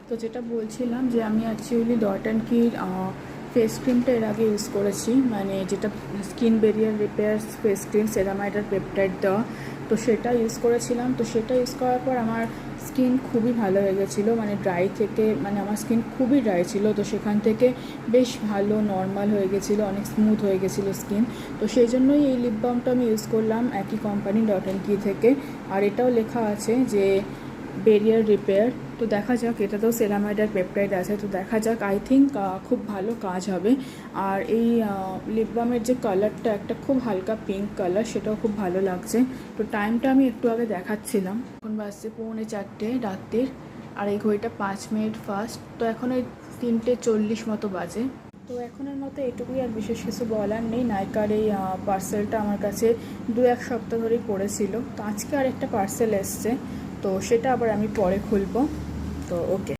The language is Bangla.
তো যেটা বলছিলাম যে আমি অ্যাকচুয়ালি ডট অ্যান্ড কির ফেস ক্রিমটা এর আগে ইউজ করেছি, মানে যেটা skin barrier repair face cream ceramide আর পেপটাইড দেওয়া। তো সেটা ইউজ করেছিলাম। তো সেটা ইউজ করার পর আমার স্কিন খুবই ভালো হয়ে গেছিলো, মানে ড্রাই থেকে, মানে আমার স্কিন খুবই ড্রাই ছিল, তো সেখান থেকে বেশ ভালো নর্মাল হয়ে গেছিলো, অনেক স্মুথ হয়ে গেছিলো স্কিন। তো সেই জন্যই এই লিপ বামটা আমি ইউজ করলাম একই কোম্পানি ডট অ্যান্ড কি থেকে। আর এটাও লেখা আছে যে ব্যারিয়ার রিপেয়ার। তো দেখা যাক, এটাতেও সেরামাইড আর পেপটাইড আছে, তো দেখা যাক, আই থিঙ্ক খুব ভালো কাজ হবে। আর এই লিপ বামের যে কালারটা, একটা খুব হালকা পিঙ্ক কালার, সেটাও খুব ভালো লাগছে। তো টাইমটা আমি একটু আগে দেখাচ্ছিলাম, এখন বাজছে 3:45 রাত্রির, আর এই ঘড়িটা 5 মিনিট ফাস্ট। তো এখন ওই 3:40 মতো বাজে। তো এখনের মতো এটুকুই, আর বিশেষ কিছু বলার নেই। নাইকার এই পার্সেলটা আমার কাছে 2-1 সপ্তাহ ধরেই পড়েছিল। তো আজকে আর একটা পার্সেল এসছে, তো সেটা আবার আমি পরে খুলবো। তো ওকে।